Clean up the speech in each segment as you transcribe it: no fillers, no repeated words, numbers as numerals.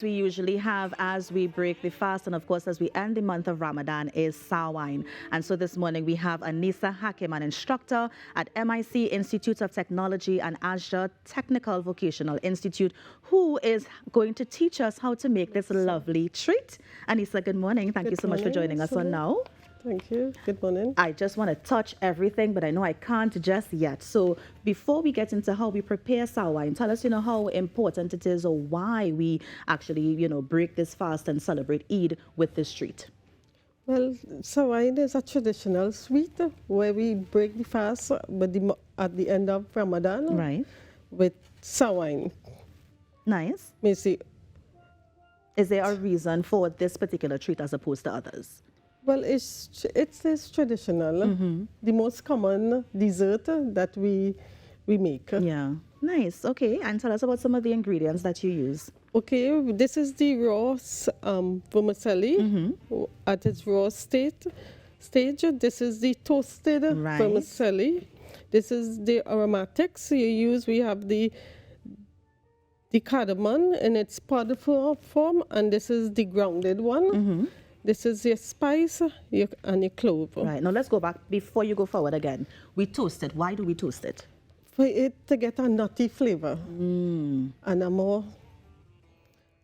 We usually have as we break the fast and of course as we end the month of Ramadan is Sawine. And so this morning we have Annesair Hakeem, an instructor at MIC Institute of Technology and ASJA Technical Vocational Institute, who is going to teach us how to make this lovely treat. Annesair, good morning. Thank you so much for joining us on Now. Thank you. Good morning. I just want to touch everything, but I know I can't just yet. So before we get into how we prepare Sawine, tell us, how important it is or why we actually, break this fast and celebrate Eid with this treat. Well, Sawine is a traditional sweet where we break the fast at the end of Ramadan. Right. With Sawine. Nice. See. Is there a reason for this particular treat as opposed to others? Well, it's traditional, the most common dessert that we make. Yeah, nice. Okay, and tell us about some of the ingredients that you use. Okay, this is the raw vermicelli at its raw stage. This is the toasted vermicelli. This is the aromatics you use. We have the cardamom in its powder form, and this is the grounded one. This is your spice and your clove. Right. Now let's go back before you go forward again. We toast it. Why do we toast it? For it to get a nutty flavor and a more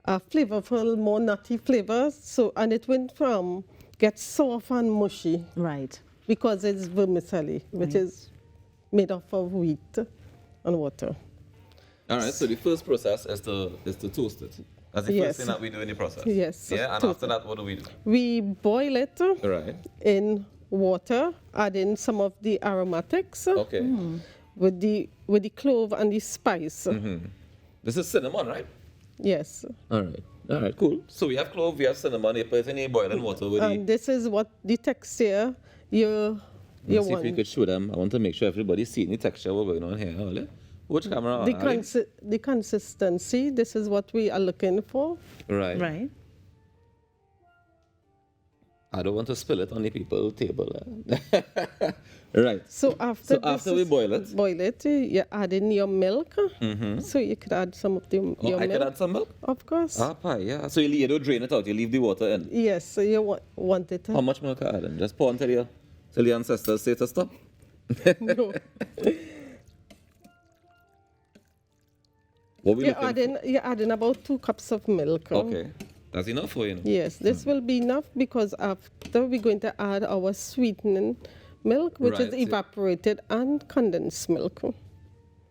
flavorful, more nutty flavor. So and it went from get soft and mushy. Right. Because it's vermicelli, which is made up of wheat and water. All right. So the first process is to toast it. That's the first thing that we do in the process. Yes. Yeah, and after that, what do we do? We boil it in water, add in some of the aromatics. Okay. With the clove and the spice. This is cinnamon, right? Yes. All right, cool. So we have clove, we have cinnamon, you put it in the boiling water with and this is what the texture you Let's see want. if we could show them. I want to make sure everybody's seeing the texture what's going on here. Ole. Which camera? The consistency, this is what we are looking for. Right. Right. I don't want to spill it on the people's table. Right. So after we boil it? You add in your milk. So you could add some of your milk. I could add some milk? Of course. Yeah. So you don't drain it out, you leave the water in? Yes, so you want it. How much milk I add in? Just pour until the ancestors say to stop? No. You're adding about 2 cups of milk. Okay. That's enough for you? Yes, this will be enough because after we're going to add our sweetening milk, which is evaporated and condensed milk.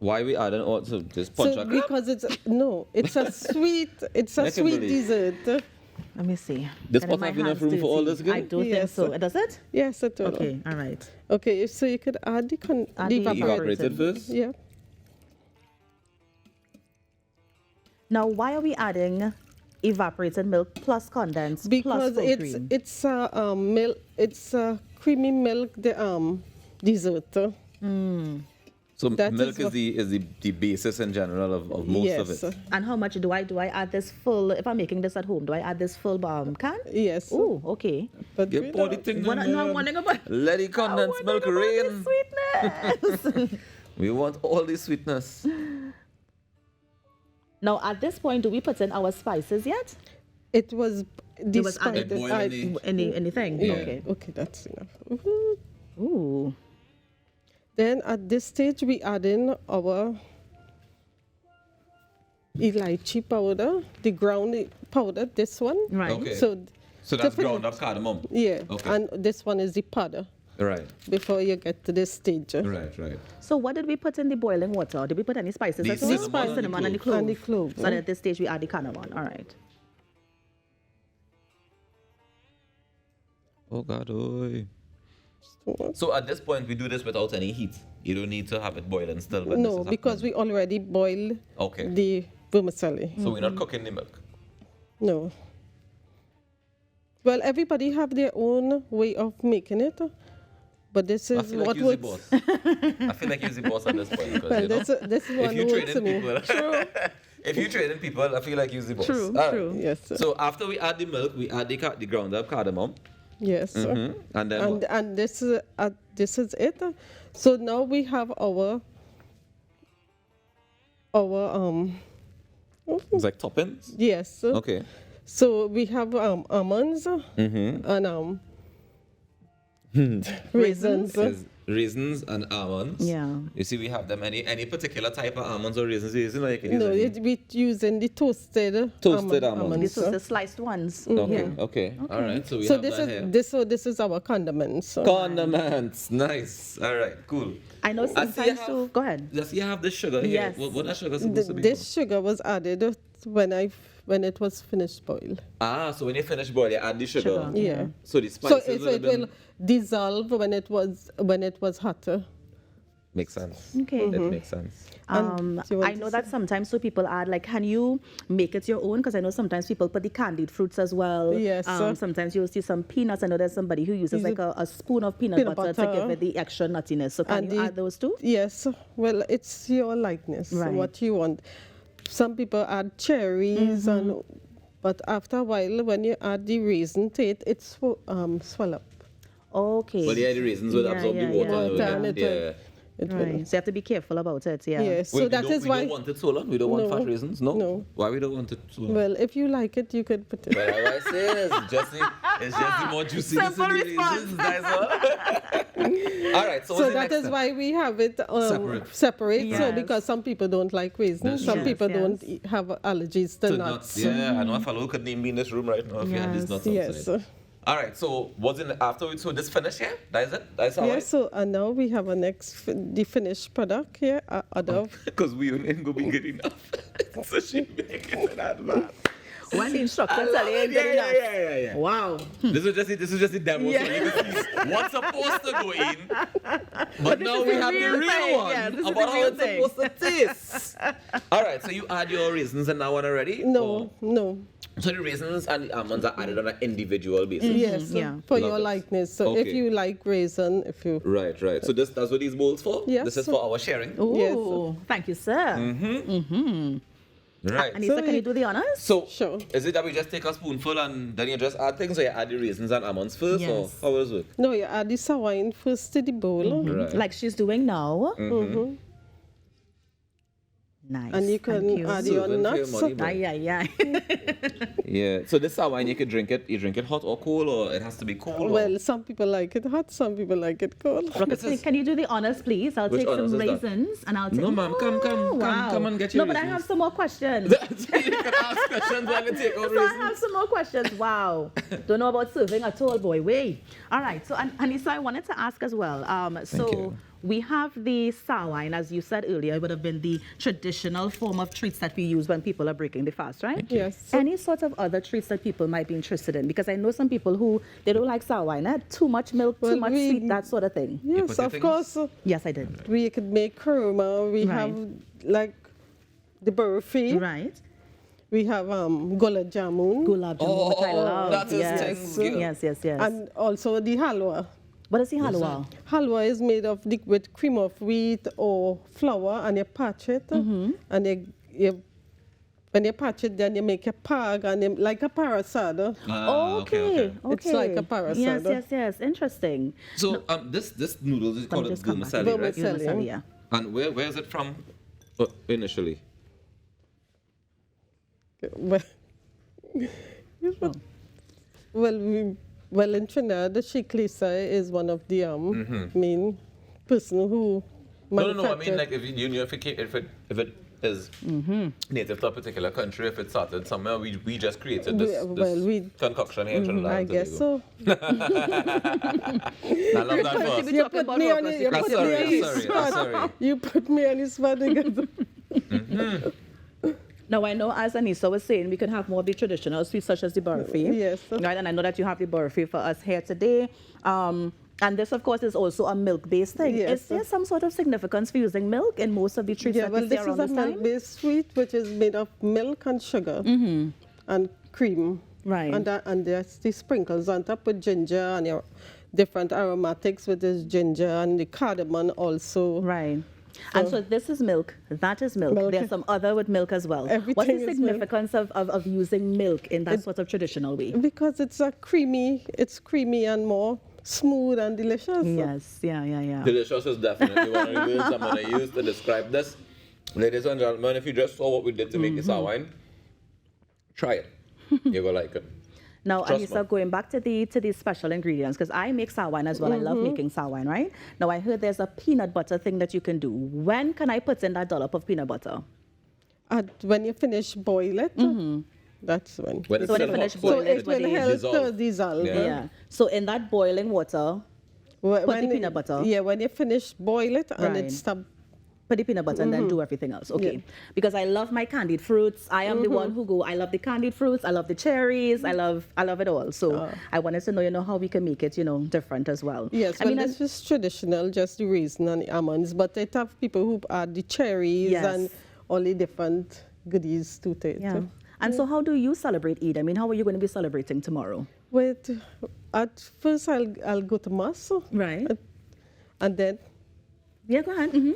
Why are we adding also this punch? Because it's a sweet, sweet dessert. Let me see. This pot have enough room for all this? I don't think so. Does it? Yes, it will. Okay, all right. Okay, so you could add the evaporated first? Yeah. Now, why are we adding evaporated milk plus condensed because plus full cream? It's a creamy milk dessert. So milk is the basis in general of most of it. And how much do I add this full? If I'm making this at home, do I add this full can? Yes. Oh, okay. But get body thing. Let the condensed milk rain. Sweetness. We want all the sweetness. Now, at this point, do we put in our spices yet? It was anything? Yeah. Okay, that's enough. Ooh. Then at this stage, we add in our elaichi powder, the ground powder, this one. Right. Okay. So that's ground up cardamom. Yeah. Okay. And this one is the powder. Right. Before you get to this stage. Right. So what did we put in the boiling water? Did we put any spices? The cinnamon and the clove. And the clove. So at this stage, we add the cardamom. All right. Oh, God. Oy. So at this point, we do this without any heat. You don't need to have it boiling still. No, because we already boiled the vermicelli. So we're not cooking the milk? No. Well, everybody have their own way of making it. But this is what works. I feel like you're the boss at this point. Because, well, this is one works for me. True. If you're training people, I feel like you're the boss. True. Yes. So after we add the milk, we add the ground up cardamom. Yes. And then and this is it. So now we have our It's like toppings? Yes. Okay. So we have almonds and raisins. Raisins and almonds. Yeah. You see, we have them. Any particular type of almonds or raisins you using? Or you can use No, any? we using the toasted almonds. These are the sliced ones. Okay. All right. So we So have this that is here. this is our condiments. Condiments. Nice. All right. Cool. I know sometimes too. Go ahead. Yes, you have the sugar here. Yes. What that sugar supposed to be? This sugar was added when it was finished boiled. So when you finish boil, you add the sugar. Yeah. So the So spices it will dissolve when it was hotter. Makes sense. Okay. It makes sense. Do you want I to know that sometimes people add, like, can you make it your own? Because I know sometimes people put the candied fruits as well. Yes. Sometimes you'll see some peanuts. I know there's somebody who uses like a spoon of peanut butter to give it the extra nuttiness. So can you add those too? Yes. Well, it's your likeness, what you want. Some people add cherries, but after a while, when you add the raisin to it, it's swell up. Okay. Well, the raisins will absorb the water. Right. So you have to be careful about it. Yeah. Yes. Wait, So that is why. We don't want it so long. We don't want No. fat raisins. No. No. Why we don't want it so long? Well, if you like it, you could put it. Well, I say it's just the more juicy Simple the response. raisins. That's all. All right. So, So that is why we have it separate. Yes. So because some people don't like raisins, some people don't have allergies to nuts. Yeah, I know a fellow who could name me in this room right now if he had these nuts Yes. outside. All right. So what's in afterwards? So this finished here? That is it? That's all Yeah, right? so and now we have a the finished product here. Because we ain't going to be good enough. So she make it in advance. When the instructor tell you, Yeah. wow. This is just the demo, so you can see what's supposed to go in. But this now is we the have the real real thing. one Yeah, this is about the how real it's thing. supposed to taste. All right, so you add your raisins and now one already? No. So the raisins and the almonds are added on an individual basis. Yes, Yeah. for Love your it. likeness. So if Okay. you like raisin, if you Right. So that's what these bowls for? Yes. This is for our sharing. Ooh, Yes. thank you, sir. Right. Anissa, can you do the honors? So Sure. is it that we just take a spoonful and then you just add things, or you add the raisins and almonds first, Yes. or how does it work? No, you add the Sawine first to the bowl. Right. Like she's doing now. Nice. And you Thank can you. add your Serving for your nuts. money, boy. Ay. Yeah. So this Sawine, you can drink it. You drink it hot or cold, or it has to be cold. Well, some people like it hot, some people like it cold. Rocket, can you do the honors, please? I'll Which take some honors is that? raisins and I'll take. No, ma'am, come and get your No, but I raisins. have some more questions. You can ask questions while you take out So I raisins. have some more questions. Wow. Don't know about serving at all, boy. Wait. All right. So, Anissa, I wanted to ask as well. So you. we have the Sawine, as you said earlier, it would have been the traditional form of treats that we use when people are breaking the fast, right? Yes. Any sort of other treats that people might be interested in? Because I know some people who, they don't like Sawine, too much milk, too Well, much sweet, that sort of thing. Yes, put your of things- course. Yes, I did. We could make kurma. We Right. have like the burfi. Right. We have gulab jamun. Gulab jamun, which I love. that is Yes. thing. Yes. And also the halwa. What is the halwa? Halwa is made of with cream of wheat or flour, and you patch it, and when you patch it, then you make a pag, and like a parasada. Okay. It's like a parasada. Yes. Interesting. So this noodles is called just come back. vermicelli, right? Vermicelli. Vermicelli, yeah. And where is it from initially? Well, in Trinidad, the Sheikh Lisa is one of the main person who No. I manufactured. mean, like if it is native to a particular country, if it started somewhere, we just created this concoction here in Trinidad. I and guess Tobago. so. I love that for us. You put me on I'm sorry. You put me on the spot together. Now, I know, as Anissa was saying, we can have more of the traditional sweets, such as the burfi. Yes. Right, and I know that you have the burfi for us here today. And this, of course, is also a milk-based thing. Yes. Is there some sort of significance for using milk in most of the treats Yeah, that well, we see this around is a this time? milk-based sweet, which is made of milk and sugar and cream. Right. And there's the sprinkles on top with ginger and your different aromatics, with this ginger and the cardamom also. Right. And so this is milk, that is milk. There's some other with milk as well. What's the Everything is milk. significance of using milk in that sort of traditional way? Because it's creamy and more smooth and delicious. Yes, yeah. Delicious is definitely one of the words I'm going to use to describe this. Ladies and gentlemen, if you just saw what we did to make the Sawine, try it. You're going to like it. Now, Trust Anissa, me. going back to the special ingredients, because I make Sawine as well. I love making Sawine, right? Now, I heard there's a peanut butter thing that you can do. When can I put in that dollop of peanut butter? When you finish boil it, that's when. When it's So when still you finish hot, boiling It will help dissolve. to dissolve. Yeah. So in that boiling water, When the peanut butter. Yeah, when you finish boil it and Right. it stop. put the peanut butter and then do everything else. Okay. Because I love my candied fruits. I am the one who I love the candied fruits. I love the cherries. I love it all. So I wanted to know, how we can make it, different as well. Yes, I mean, this is traditional, just the raisin and the almonds, but it have people who add the cherries and all the different goodies to it. Yeah. And so how do you celebrate Eid? I mean, how are you going to be celebrating tomorrow? At first I'll go to mass. Right. And then Yeah, go ahead. Mm-hmm.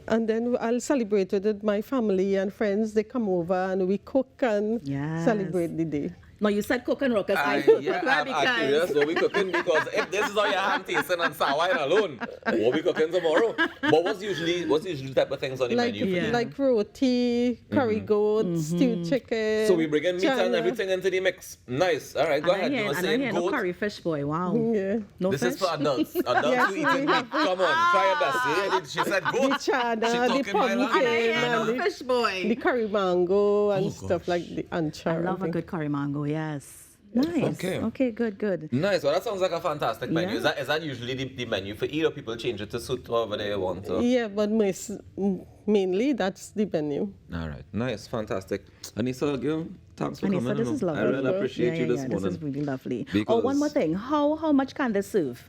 And then I'll celebrate with my family and friends. They come over and we cook and celebrate the day. No, you said cook and rock. I cook I'm curious what we cooking, because if this is all your hand tasting and Sawine alone, what we cooking tomorrow? But what's usually the type of things on the menu for you? Like roti, curry goat, stewed chicken. So we bring in meat and everything into the mix. Nice. All right, go ahead. You want to say no goat? curry fish, boy. Wow. Yeah. No This fish? is for adults. Adults who eating meat. Come on, try your best. Yeah, she said goat. The cheddar, She the talking my pumpkin, language. No fish, boy. the curry mango and stuff like the I anchor. love a good curry mango, yes. Nice. Okay, good. Nice. Well, that sounds like a fantastic menu. Yeah. Is that usually the menu for Eid, or people change it to suit however they want to? Yeah, but mainly that's the menu. All right. Nice. Fantastic. Anissa, thanks for Anissa, coming. this is lovely. I really appreciate you this morning. This is really lovely. Because- one more thing. How much can this serve?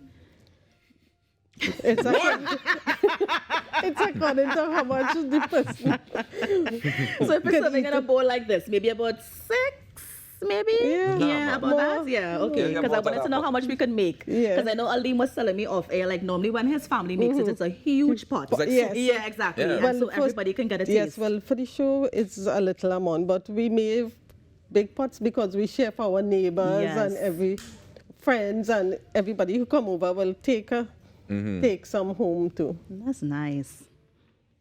It's according to how much the person. So if you're serving in a bowl like this, maybe about 6, maybe? Yeah. About that? Yeah, okay. Yeah, Because I about wanted to that. know how much we could make. Yeah. Because I know Alim was telling me off air, like normally when his family makes it, it's a huge pot. It's like Yes. Yeah, exactly. Yeah. And Well, so first- everybody can get a taste. Yes, well, for the show, it's a little amount, but we made big pots because we share for our neighbors and every friends and everybody who come over will take some home too. That's nice.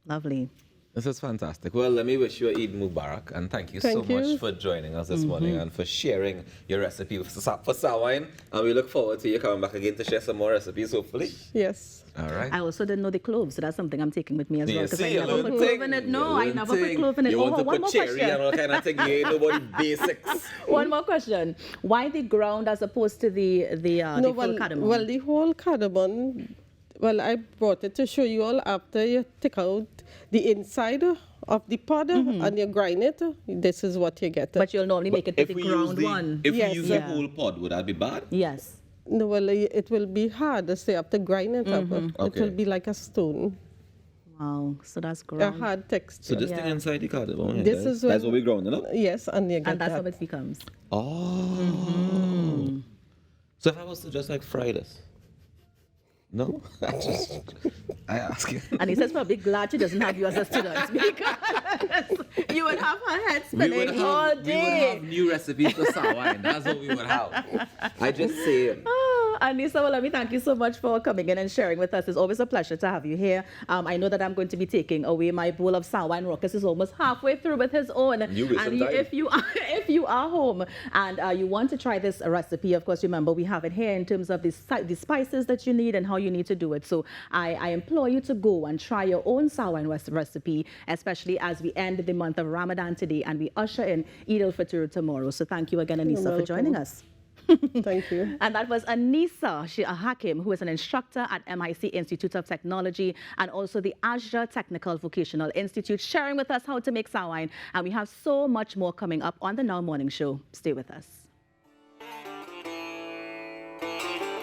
Lovely. This is fantastic. Well, let me wish you Eid Mubarak, and thank you so Thank you. much for joining us this morning and for sharing your recipe for Sawine. And we look forward to you coming back again to share some more recipes, hopefully. Yes. All right. I also didn't know the cloves, so that's something I'm taking with me as well. You Because I see, never put clove in it. No, I never put clove in it. You want to one put more cherry question. and all kind of thing. You ain't nobody basics. One more question. Why the ground as opposed to the full cardamom? Well, the whole cardamom, I brought it to show you all after you take out the inside of the pod and you grind it. This is what you get. But you'll normally make it with the we ground use one. If Yes. we use the whole pod, would that be bad? Yes. No, well, it will be hard, so you have to grind it up. It Okay. will be like a stone, Wow. So that's a ground. hard texture. So this thing inside the cardamom, yeah, This guys. is That's when- what we ground it up? Yes, and you get And that's that. how it becomes. Oh. So if I was to just like fry this? No? I ask you. And he says probably glad she doesn't have you as a student because you would have her head spinning all We would day. have new recipes for Sawine. That's what we would have. I just say Anissa, well, let me thank you so much for coming in and sharing with us. It's always a pleasure to have you here. I know that I'm going to be taking away my bowl of Sawine. Ruckus is almost halfway through with his own. You waste some time. If you are home and you want to try this recipe, of course, remember we have it here in terms of the spices that you need and how you need to do it. So I implore you to go and try your own Sawine recipe, especially as we end the month of Ramadan today and we usher in Eid al-Fitr tomorrow. So thank you again, Anissa, for joining us. Thank you. And that was Annesair Hakeem, who is an instructor at MIC Institute of Technology and also the ASJA Technical Vocational Institute, sharing with us how to make Sawine. And we have so much more coming up on the Now Morning Show. Stay with us.